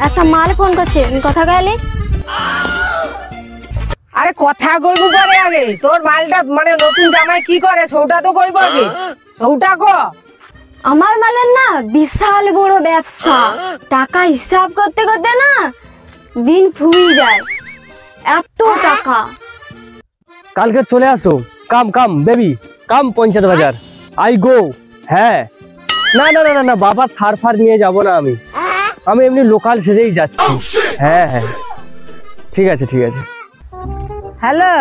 একটা মাল ফোন করছে, কথা গেলে। আরে কথা কইব করে আগে, তোর মালটা মানে নতুন জামাই কি করে সৌটা তো কইব আগে, সৌটা কো। আমার মালের না বিশাল বড় ব্যবসা, টাকা হিসাব করতে করতে না দিন ফুরিয়ে যায়, এত টাকা। কালকে চলে আসো, কাম কাম বেবি, কাম পঞ্চায়েত বাজার, আই গো। হ্যাঁ, না না না না বাবা থার ফার নিয়ে যাব না, আমি এমনি লোকাল সেজেই যাচ্ছি। হ্যাঁ হ্যাঁ ঠিক আছে ঠিক আছে। হ্যালো,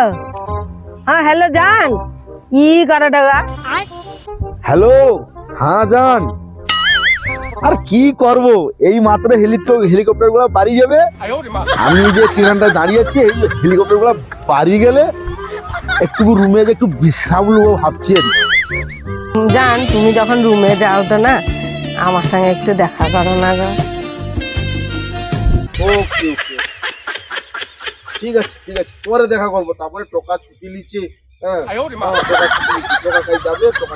হ্যাঁ হ্যালো জান, কি করে টাকা? হ্যালো, হ্যাঁ জান। আর কি করব, এই মাত্র হেলিকপ্টার গুলা বাড়ি যাবে। আমি যে কিরানটা দাঁড়িয়ে আছি, হেলিকপ্টার গুলা বাড়ি গেলে একটু রুমে যে একটু বিশ্রাম নেবো ভাবছি। জান তুমি যখন রুমে যাও তো না আমার সঙ্গে একটু দেখা করো না গো। ওকে ওকে ঠিক আছে ঠিক আছে, পরে দেখা করবো। তারপরে টোকা ছুটি লিচ্ছে। হ্যাঁ টোকা ছুটি লিচ্ছে, টোকা খাই যাবে, টোকা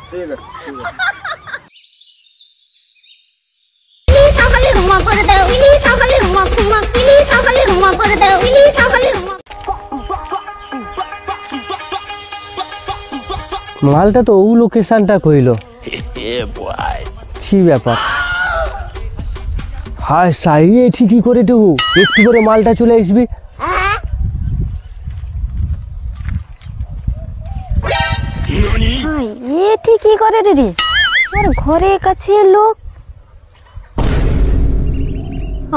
ঠিক আছে ঠিক আছে। মালটা তো ও লোকেশনটা কইলো, কি ব্যাপার? হায় সাই, ঠিকই করে দেবো, একটু করে মালটা চলে আসবি। এ ঠিকই করে রে, আর ঘরের কাছে লোক।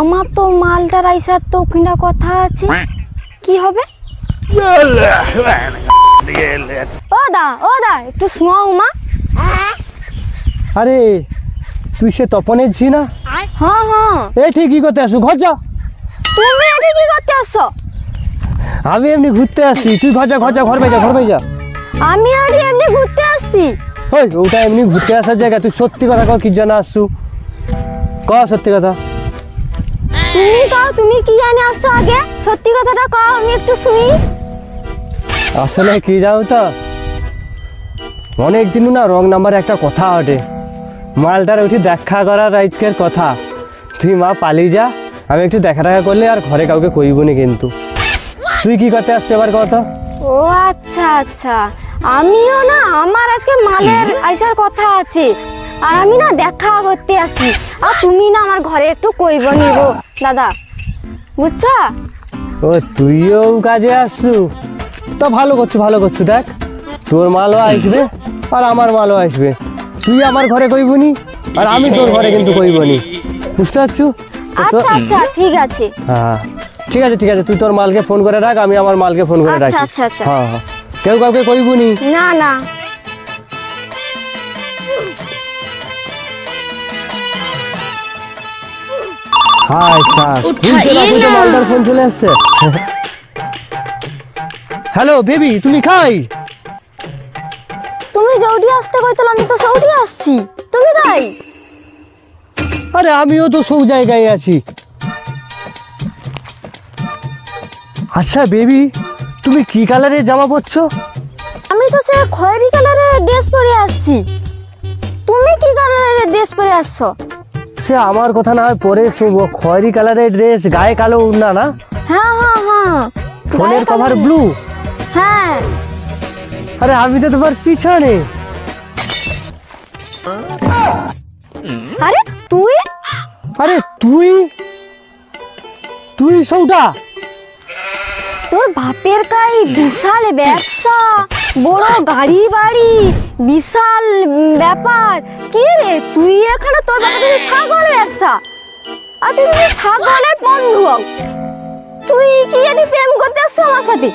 আমার তো মালটার আইসার তো কিনা কথা আছে, কি হবে? ও দা একটু শোনাও মা। আরে তুই সে তপনের ঝি না? হ্যাঁ হ্যাঁ। এ ঠিকই করতে আসো, ঘর যা। তুমি এটি কি করতে আসছো? আমি এমনি ঘুরতে আসছি, তুই ঘর যা ঘর যা, ঘর যা ঘর যা। আমি আর এমনি ঘুরতে আসছি। ওই ওটা এমনি ঘুরতে আসার জায়গা, তুই সত্যি কথা কও, কি জন্য আসছু ক সত্যি কথা। তুমি কও, তুমি কি জানি আসছো আগে, সত্যি কথাটা কও, আমি একটু শুনি। আসলে কি যাও তো, অনেক দিন না রং নাম্বারে একটা কথা ওঠে, মালটার উঠি দেখা করার আজকের কথা। তুই মা পালিয়ে যা, আমি একটু দেখা টাকা করলে আর ঘরে কাউকে কইব না। কিন্তু তুই কি করতে আসছে এবার কথা? ও আচ্ছা আচ্ছা, আমিও না আমার আজকে মালের আইসার কথা আছে, আর আমি না দেখা করতে আসি। আর তুমি না আমার ঘরে একটু কইব নিব দাদা, বুঝছা? ও তুইও কাজে আসছু, তো ভালো করছু। দেখ তোর মালও আসবে আর আমার মালও আসবে, তুই আমার ঘরে কইবনি আর আমি তোর ঘরে কিন্তু কইবনি, বুঝতে পারছু? আচ্ছা আচ্ছা ঠিক আছে। হ্যাঁ ঠিক আছে ঠিক আছে, তুই তোর মালকে ফোন করে রাখ, আমি আমার মালকে ফোন করে রাখি। আচ্ছা আচ্ছা। হ্যাঁ হ্যাঁ, কেউ কাউকে কইবনি। না না। হাই স্যার, মালটার ফোন চলে আসছে। হ্যালো বেবি, তুমি খাই? তুমি জৌডি আসতে কইছিল, আমি তো সৌডি আসছি, তুমি খাই? আরে আমিও তো সব জায়গায় আছি। আচ্ছা বেবি, তুমি কি কালারের জামা পরছো? আমি তো সে খয়েরি কালারের ড্রেস পরে আসছি, তুমি কি কালারের ড্রেস পরে আসছো? সে আমার কথা না হয় পরে শুনবো, খয়েরি কালারের ড্রেস, গায়ে কালো উড়না না? হ্যাঁ হ্যাঁ হ্যাঁ। ফোনের কভার ব্লু? হ্যাঁ। আরে আমি তো তোমার পিছনে। আরে তুই? আরে তুই সৌটা? তোর বাপের কাই বিশাল ব্যবসা, বড় গাড়ি বাড়ি, বিশাল ব্যাপার। কি রে তুই এখানে, তোর বাপের ছাগল ব্যবসা, আর তুই ছাগলের বন্ধু, তুই কি জানি প্রেম করতে আসছো আমার সাথে?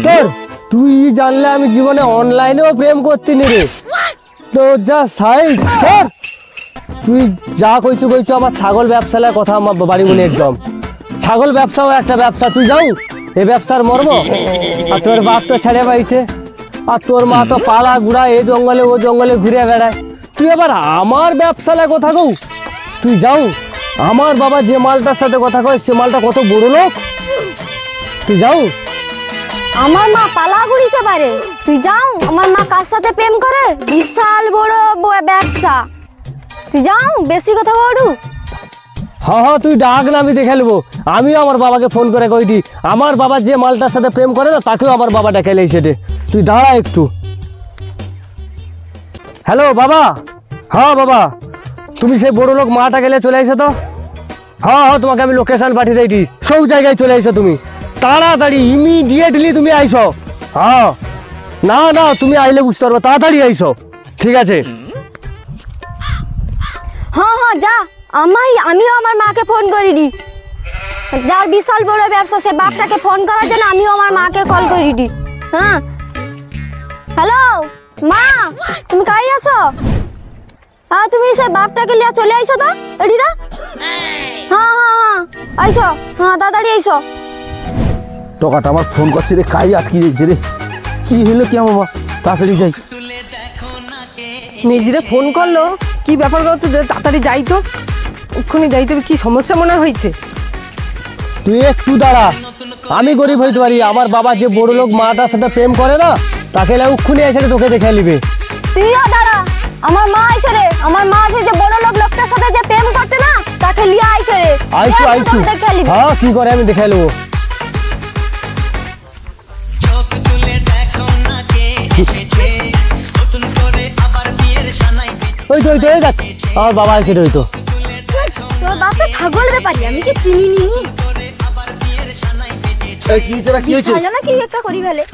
তোর তুই জানলে আমি জীবনে অনলাইনেও প্রেম করতে নি রে, তোর যা সাইজ। তুই যা কইছু আমার ছাগল ব্যবসার কথা আমার বাড়ি মনে, একদম ছাগল ব্যবসাও একটা ব্যবসা। তুই যাও এই ব্যবসার মর্ম, আর তোর বাপ তো ছেড়ে পাইছে, আর তোর মা তো পালা গুড়া এ জঙ্গলে ও জঙ্গলে ঘুরে বেড়ায়, তুই আবার আমার ব্যবসায় কথা কও? তুই যাও, আমার বাবা যে মালটার সাথে কথা কয় সে মালটা কত বড় লোক, তুই যাও। আমার মা পালা ঘুরিতে পারে, তুই যাও। আমার মা কার সাথে প্রেম করে, বিশাল বড় ব্যবসা, তুই যাও, বেশি কথা বড়। হ্যাঁ হ্যাঁ তুই ডাক না, আমি দেখে নেবো। আমিও আমার বাবাকে ফোন করে কইটি, আমার বাবা যে মালটার সাথে প্রেম করে না তাকেও আমার বাবা ডেকে লেগেছে রে। তুই দাঁড়া একটু। হ্যালো বাবা। হ্যাঁ বাবা, তুমি সেই বড় লোক মাটা গেলে চলে এসো তো। হ্যাঁ হ্যাঁ, তোমাকে আমি লোকেশন পাঠিয়ে দিয়েছি, সব জায়গায় চলে এসো তুমি তাড়াতাড়ি, ইমিডিয়েটলি তুমি আইসো। হ্যাঁ না না, তুমি আইলে বুঝতে পারবো, তাড়াতাড়ি আইসো। ঠিক আছে। হ্যাঁ হ্যাঁ যা, আমিও আমার মাকে ফোন করিনি। যার বিশাল বড় ব্যবসা, সে বাপটাকে ফোন করার জন্য আমিও আমার মাকে কল করিনি। হ্যাঁ হ্যালো মা, তুমি কাই আছো? হ্যাঁ তুমি সে বাপটাকে লিয়া চলে আইসো তো এডিরা। হ্যাঁ হ্যাঁ হ্যাঁ আইসো, হ্যাঁ তাড়াতাড়ি আইসো। টাকাটা আমার ফোন করছে রে, কাই আটকে দিয়েছে রে। কি হলো কি বাবা, তাড়াতাড়ি যাই। নিজেরে ফোন করলো, কি ব্যাপার করতো, তাড়াতাড়ি যাই তো, এক্ষুনি যাইতে হবে। কি সমস্যা মনে হয়েছে? তুই একটু দাঁড়া, আমি গরিব হইতে পারি, আমার বাবা যে বড় লোক মাটার সাথে প্রেম করে না তাকে উক্ষুনি এসে তোকে দেখে নিবে। তুইও দাঁড়া, আমার মা আইছে রে। আমার মা যে বড় লোকটার সাথে যে প্রেম করতে না তাকে লিয়া আইছে রে। আইসু আইসু। হ্যাঁ কি করে আমি দেখে নেবো। ওই তো ওই তো, এই দেখ আমার বাবা আইছে রে। ওই তো তোর বাপে ছাগল ব্যাপারী, আমি কি চিনি নি। কি হয়েছে? জানা কি একটা করি ফেলে।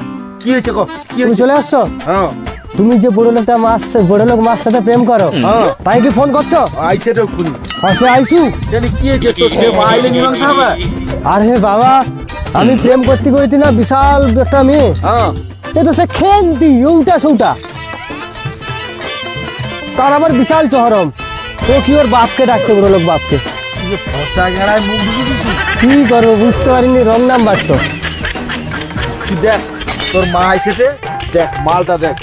কি হয়েছে? তুমি চলে আসছো? হ্যাঁ তুমি যে বড় লোকটা বড় লোক মার সাথে প্রেম করো, হ্যাঁ। তাই কি ফোন করছো? আইসে তো এক্ষুনি। আসে আইসু। জানি কি হয়েছে তো, সে আইলে মীমাংসা হবে। আরে বাবা, আমি প্রেম করতে গেছি না বিশাল একটা মেয়ে, হ্যাঁ এ তো সে খেন্তি উল্টা সৌটা, তার আবার বিশাল চহরম। ও কি ওর বাপকে ডাকছে, বড় লোক বাপকে। পচা গেড়ায় মুখ ঢুকে দিছি। কি করবো বুঝতে পারিনি, রং নাম্বার তো। তুই দেখ তোর মা আইসেছে, দেখ মালটা দেখ।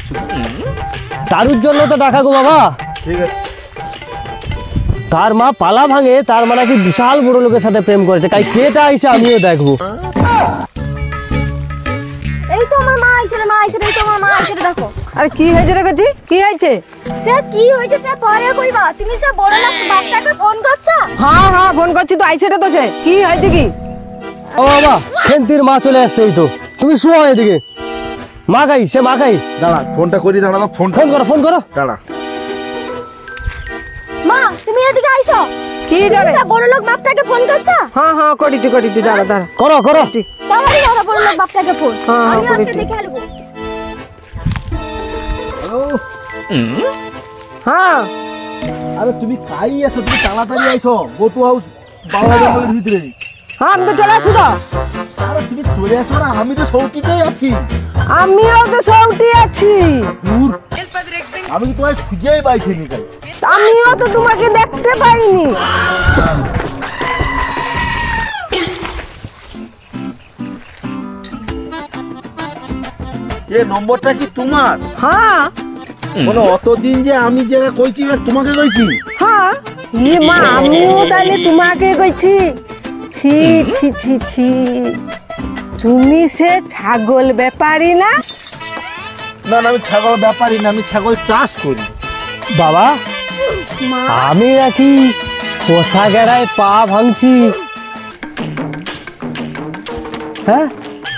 তারুর জন্য তো ডাকা গো বাবা। ঠিক আছে। তার মা পালা ভাঙে, তার মানে কি বিশাল বড় লোকের সাথে প্রেম করেছে। তাই কেটা আইসে আমিও দেখবো। এই তো আমার মা আইছে রে, মা আইছে রে, এই তো আমার মা আইছে রে, দেখো। আরে কি হয়েছে রে গজি, কি হয়েছে? সে কি হয়েছে সে পরে কইবা, তুমি সে বড় লোক বাপটাকে ফোন করছো। হ্যাঁ হ্যাঁ ফোন করছি তো, আইসে রে তো সে। কি হয়েছে কি? ও বাবা, খেন্তির মা চলে আসছে। এই তো তুমি শুও এদিকে। মা গাই, সে মা গাই। দাঁড়া ফোনটা করি, দাঁড়া ফোন ফোন করো ফোন করো। দাঁড়া। মা তুমি এদিকে আইছো। কি জানে? তুমি সে বড় লোক বাপটাকে ফোন করছো। হ্যাঁ হ্যাঁ করিটি দাঁড়া দাঁড়া। করো করো। তাহলে ধরো বড় লোক বাপটাকে ফোন। হ্যাঁ, আমি আজকে করেছি। দেখে আলবো। হ্যাঁ আরে তুমি কাই আছো, তুমি তাড়াতাড়ি আইছো। গোটু হাউস বাংলা জঙ্গলের ভিতরে। হ্যাঁ আমি তো চলে আসছি তো। আরে তুমি চলে আসো না, আমি তো সৌটিতেই আছি। আমিও তো সৌটি আছি। দূর, আমি তো তোমায় খুঁজেই পাইছি নি। আমিও তো তোমাকে দেখতে পাইনি। এ নম্বরটা কি তোমার? হ্যাঁ মানে অতদিন যে আমি যে কইছি তোমাকে কইছি। হ্যাঁ ই মা, আমিও তাহলে তোমাকে কইছি। ছি ছি ছি ছি, তুমি সে ছাগল ব্যাপারী না? না না, আমি ছাগল ব্যাপারী না, আমি ছাগল চাষ করি। বাবা, আমি নাকি পচা গেড়ায় পা ভাঙছি? হ্যাঁ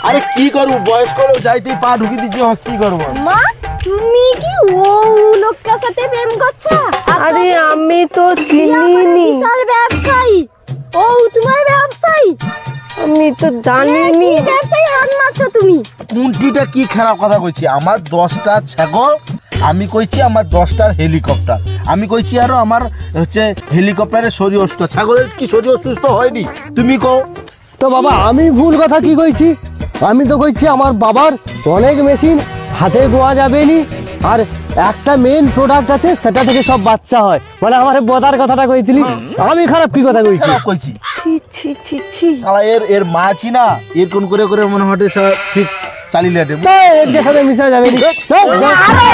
আরে কি করবো, বয়স করো যাইতেই পা ঢুকি দিচ্ছি, কি করবো? মা তুমি কি ও লোকটার সাথে প্রেম করছো? আরে আমি তো চিনিনি, বিশাল ব্যবসায়ী। ও তোমার ব্যবসায়ী? আমি তো জানিনি। কি ব্যবসায়ী হাত মারছো তুমি? মুন্টিটা কি খারাপ কথা কইছি? আমার 10টা ছাগল, আমি কইছি আমার 10টার হেলিকপ্টার, আমি কইছি আরো আমার হচ্ছে হেলিকপ্টারের শরীর অসুস্থ। ছাগলের কি শরীর অসুস্থ হয়নি? তুমি কও তো বাবা, আমি ভুল কথা কি কইছি? আমি তো কইছি আমার বাবার অনেক মেশিন, হাতে গোয়া যাবে নি, আর একটা মেইন প্রোডাক্ট আছে, সেটা থেকে সব বাচ্চা হয়। মানে আমার বদার কথাটা কইছিলি, আমি খারাপ কি কথা কইছি? খারাপ কইছি? ছি ছি ছি ছি। শালা এর মাছি না, এর কোন করে করে মনে হয় ঠিক চালিয়ে দেব। এর যে সাথে মিশা যাবে নি। আরে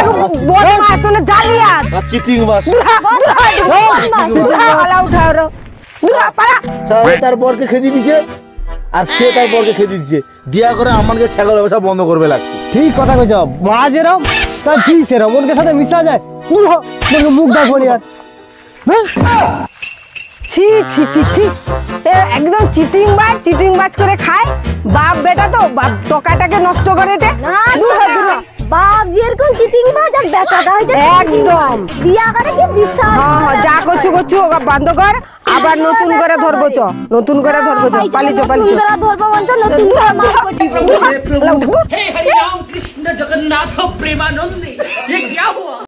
বড় মা তুমি জালিয়াত। চিটিং বাস। পালা উঠাও রে, পালা। তার বরকে খেদি দিছে, আর সে তার বরকে খেদি দিছে, দিয়া করে আমাকে ছাগল ব্যবসা বন্ধ করবে লাগছে। ঠিক কথা কইছ, মা যেরম তার জি সেরম, ওর সাথে মিশা যায়। মুখ দেখো নি আর। হ্যাঁ? ছি ছি ছি ছি ছি একদম চিটিং বাজ করে খায়। বাপ বেটা তো বাপ টকাটাকে নষ্ট করে দে। না দূর হ, দূর হ। বাপ যেরকম চিটিং বাজ আর বেটাটা হয়েছে একদম। দিয়া করে কি বিশাল হ্যাঁ হ্যাঁ, যা করছু ওকে বন্ধ কর, আবার নতুন করে ধরবো চ, নতুন করে ধরবো চ, পালিচ পালিচ। ধরবো বলছো নতুন করে মারবো টিপে। हे हरि राम कृष्ण जगन्नाथ प्रेमानंद ये क्या हुआ।